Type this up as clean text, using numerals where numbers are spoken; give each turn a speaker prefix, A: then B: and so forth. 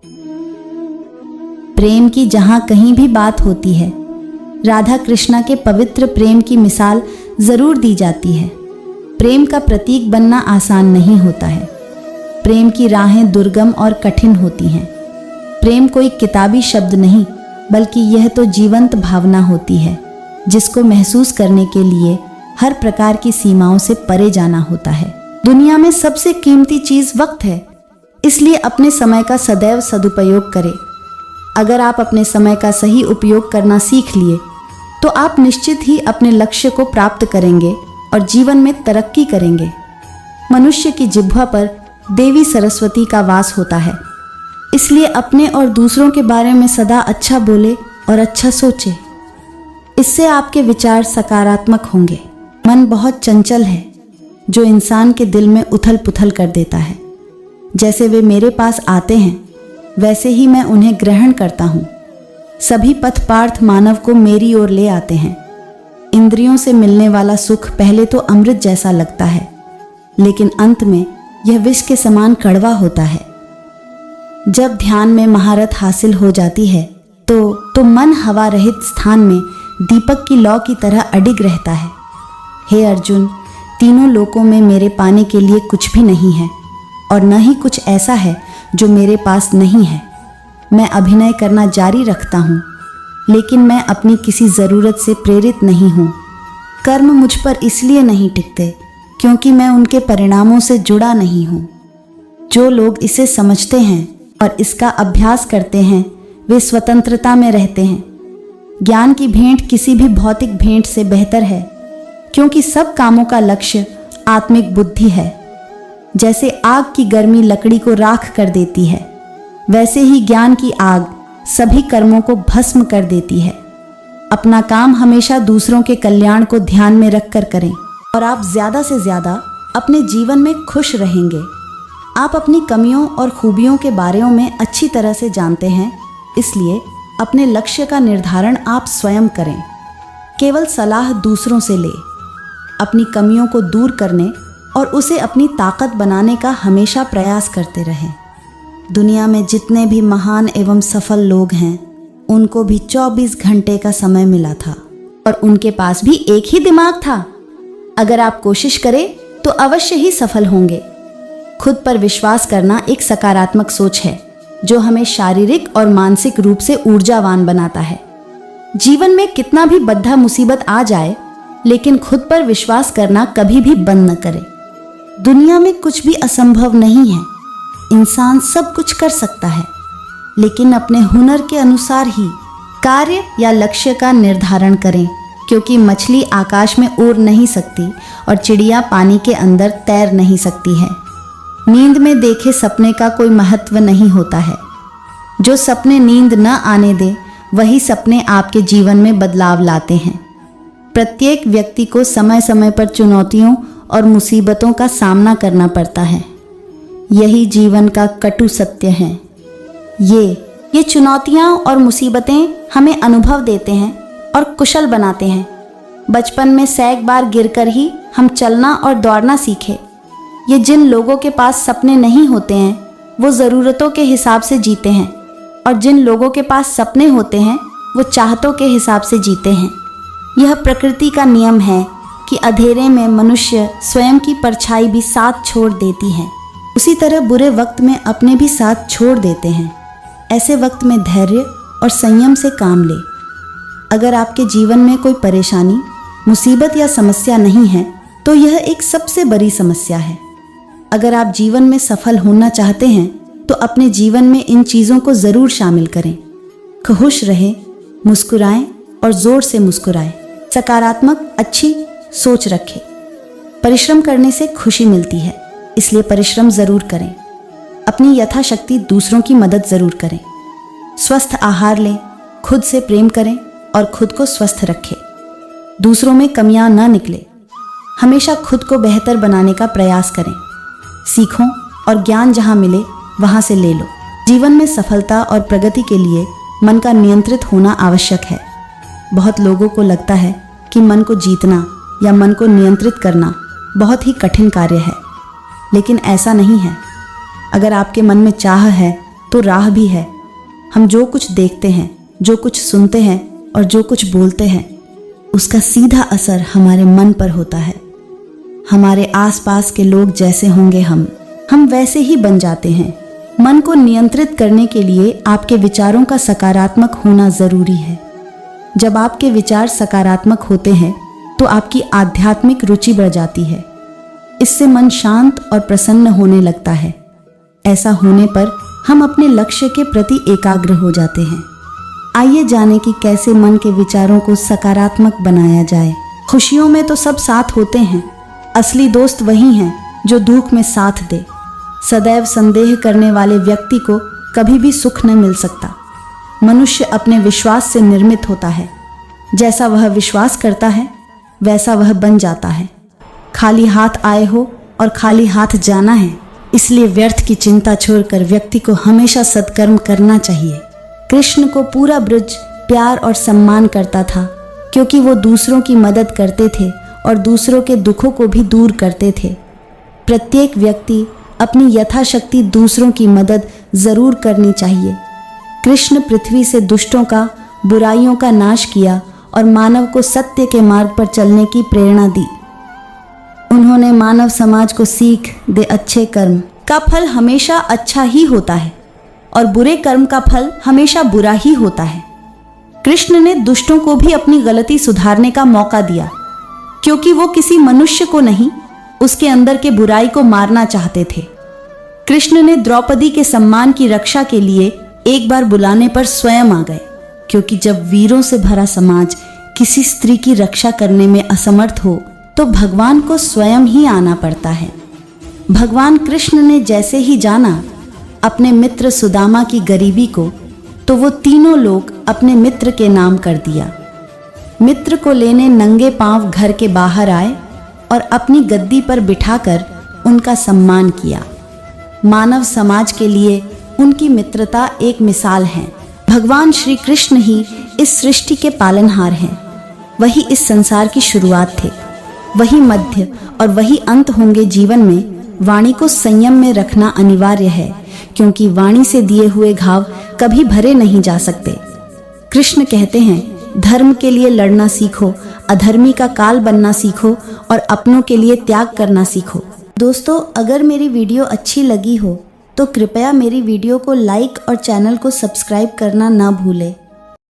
A: प्रेम की जहाँ कहीं भी बात होती है, राधा कृष्णा के पवित्र प्रेम की मिसाल ज़रूर दी जाती है। प्रेम का प्रतीक बनना आसान नहीं होता है। प्रेम की राहें दुर्गम और कठिन होती हैं। प्रेम कोई किताबी शब्द नहीं, बल्कि यह तो जीवंत भावना होती है, जिसको महसूस करने के लिए हर प्रकार की सीमाओं से परे जाना होता है। दुनिया में सबसे कीमती चीज़ वक्त है, इसलिए अपने समय का सदैव सदुपयोग करें। अगर आप अपने समय का सही उपयोग करना सीख लिए, तो आप निश्चित ही अपने लक्ष्य को प्राप्त करेंगे और जीवन में तरक्की करेंगे। मनुष्य की जिह्वा पर देवी सरस्वती का वास होता है, इसलिए अपने और दूसरों के बारे में सदा अच्छा बोले और अच्छा सोचे। इससे आपके विचार सकारात्मक होंगे। मन बहुत चंचल है, जो इंसान के दिल में उथल पुथल कर देता है। जैसे वे मेरे पास आते हैं, वैसे ही मैं उन्हें ग्रहण करता हूँ। सभी पथपार्थ मानव को मेरी ओर ले आते हैं। इंद्रियों से मिलने वाला सुख पहले तो अमृत जैसा लगता है, लेकिन अंत में यह विष के समान कड़वा होता है। जब ध्यान में महारत हासिल हो जाती है, तो मन हवा रहित स्थान में दीपक की लौ की तरह अडिग रहता है। हे अर्जुन, तीनों लोकों में मेरे पाने के लिए कुछ भी नहीं है, और न ही कुछ ऐसा है जो मेरे पास नहीं है। मैं अभिनय करना जारी रखता हूँ, लेकिन मैं अपनी किसी ज़रूरत से प्रेरित नहीं हूँ। कर्म मुझ पर इसलिए नहीं टिकते क्योंकि मैं उनके परिणामों से जुड़ा नहीं हूँ। जो लोग इसे समझते हैं और इसका अभ्यास करते हैं, वे स्वतंत्रता में रहते हैं। ज्ञान की भेंट किसी भी भौतिक भेंट से बेहतर है, क्योंकि सब कामों का लक्ष्य आत्मिक बुद्धि है। जैसे आग की गर्मी लकड़ी को राख कर देती है, वैसे ही ज्ञान की आग सभी कर्मों को भस्म कर देती है। अपना काम हमेशा दूसरों के कल्याण को ध्यान में रखकर करें, और आप ज़्यादा से ज़्यादा अपने जीवन में खुश रहेंगे। आप अपनी कमियों और खूबियों के बारे में अच्छी तरह से जानते हैं, इसलिए अपने लक्ष्य का निर्धारण आप स्वयं करें। केवल सलाह दूसरों से ले। अपनी कमियों को दूर करने और उसे अपनी ताकत बनाने का हमेशा प्रयास करते रहें। दुनिया में जितने भी महान एवं सफल लोग हैं, उनको भी 24 घंटे का समय मिला था, और उनके पास भी एक ही दिमाग था। अगर आप कोशिश करें तो अवश्य ही सफल होंगे। खुद पर विश्वास करना एक सकारात्मक सोच है, जो हमें शारीरिक और मानसिक रूप से ऊर्जावान बनाता है। जीवन में कितना भी बद्धा मुसीबत आ जाए, लेकिन खुद पर विश्वास करना कभी भी बंद न करें। दुनिया में कुछ भी असंभव नहीं है। इंसान सब कुछ कर सकता है, लेकिन अपने हुनर के अनुसार ही कार्य या लक्ष्य का निर्धारण करें, क्योंकि मछली आकाश में उड़ नहीं सकती और चिड़िया पानी के अंदर तैर नहीं सकती है। नींद में देखे सपने का कोई महत्व नहीं होता है। जो सपने नींद न आने दे, वही सपने आपके जीवन में बदलाव लाते हैं। प्रत्येक व्यक्ति को समय समय पर चुनौतियों और मुसीबतों का सामना करना पड़ता है। यही जीवन का कटु सत्य है। ये चुनौतियाँ और मुसीबतें हमें अनुभव देते हैं और कुशल बनाते हैं। बचपन में सैक बार गिरकर ही हम चलना और दौड़ना सीखे। ये जिन लोगों के पास सपने नहीं होते हैं, वो ज़रूरतों के हिसाब से जीते हैं, और जिन लोगों के पास सपने होते हैं, वो चाहतों के हिसाब से जीते हैं। यह प्रकृति का नियम है कि अंधेरे में मनुष्य स्वयं की परछाई भी साथ छोड़ देती है। उसी तरह बुरे वक्त में अपने भी साथ छोड़ देते हैं। ऐसे वक्त में धैर्य और संयम से काम ले। अगर आपके जीवन में कोई परेशानी, मुसीबत या समस्या नहीं है, तो यह एक सबसे बड़ी समस्या है। अगर आप जीवन में सफल होना चाहते हैं, तो अपने जीवन में इन चीज़ों को ज़रूर शामिल करें। खुश रहें, मुस्कुराएं और ज़ोर से मुस्कुराएं। सकारात्मक अच्छी सोच रखें। परिश्रम करने से खुशी मिलती है, इसलिए परिश्रम ज़रूर करें। अपनी यथाशक्ति दूसरों की मदद ज़रूर करें। स्वस्थ आहार लें, खुद से प्रेम करें और खुद को स्वस्थ रखें। दूसरों में कमियां न निकले। हमेशा खुद को बेहतर बनाने का प्रयास करें। सीखो और ज्ञान जहां मिले वहां से ले लो। जीवन में सफलता और प्रगति के लिए मन का नियंत्रित होना आवश्यक है। बहुत लोगों को लगता है कि मन को जीतना या मन को नियंत्रित करना बहुत ही कठिन कार्य है, लेकिन ऐसा नहीं है। अगर आपके मन में चाह है तो राह भी है। हम जो कुछ देखते हैं, जो कुछ सुनते हैं और जो कुछ बोलते हैं, उसका सीधा असर हमारे मन पर होता है। हमारे आसपास के लोग जैसे होंगे हम वैसे ही बन जाते हैं। मन को नियंत्रित करने के लिए आपके विचारों का सकारात्मक होना जरूरी है। जब आपके विचार सकारात्मक होते हैं तो आपकी आध्यात्मिक रुचि बढ़ जाती है। इससे मन शांत और प्रसन्न होने लगता है। ऐसा होने पर हम अपने लक्ष्य के प्रति एकाग्र हो जाते हैं। आइए जानें कि कैसे मन के विचारों को सकारात्मक बनाया जाए। खुशियों में तो सब साथ होते हैं। असली दोस्त वही हैं जो दुख में साथ दे। सदैव संदेह करने वाले व्यक्ति को कभी भी सुख न मिल सकता। मनुष्य अपने विश्वास से निर्मित होता है। जैसा वह विश्वास करता है वैसा वह बन जाता है। खाली हाथ आए हो और खाली हाथ जाना है, इसलिए व्यर्थ की चिंता छोड़कर व्यक्ति को हमेशा सत्कर्म करना चाहिए। कृष्ण को पूरा ब्रज प्यार और सम्मान करता था, क्योंकि वो दूसरों की मदद करते थे और दूसरों के दुखों को भी दूर करते थे। प्रत्येक व्यक्ति अपनी यथाशक्ति दूसरों की मदद जरूर करनी चाहिए। कृष्ण पृथ्वी से दुष्टों का, बुराइयों का नाश किया और मानव को सत्य के मार्ग पर चलने की प्रेरणा दी। उन्होंने मानव समाज को सीख दे अच्छे कर्म का फल हमेशा अच्छा ही होता है और बुरे कर्म का फल हमेशा बुरा ही होता है। कृष्ण ने दुष्टों को भी अपनी गलती सुधारने का मौका दिया, क्योंकि वो किसी मनुष्य को नहीं, उसके अंदर के बुराई को मारना चाहते थे। कृष्ण ने द्रौपदी के सम्मान की रक्षा के लिए एक बार बुलाने पर स्वयं आ गए, क्योंकि जब वीरों से भरा समाज किसी स्त्री की रक्षा करने में असमर्थ हो तो भगवान को स्वयं ही आना पड़ता है। भगवान कृष्ण ने जैसे ही जाना अपने मित्र सुदामा की गरीबी को, तो वो तीनों लोग अपने मित्र के नाम कर दिया। मित्र को लेने नंगे पांव घर के बाहर आए और अपनी गद्दी पर बिठाकर उनका सम्मान किया। मानव समाज के लिए उनकी मित्रता एक मिसाल है। भगवान श्री कृष्ण ही इस सृष्टि के पालनहार हैं। वही इस संसार की शुरुआत थे, वही मध्य और वही अंत होंगे जीवन में। वाणी को संयम में रखना अनिवार्य है, क्योंकि वाणी से दिए हुए घाव कभी भरे नहीं जा सकते। कृष्ण कहते हैं, धर्म के लिए लड़ना सीखो, अधर्मी का काल बनना सीखो और अपनों के लिए त्याग करना सीखो। दोस्तों, अगर मेरी वीडियो अच्छी लगी हो तो कृपया मेरी वीडियो को लाइक और चैनल को सब्सक्राइब करना ना भूलें।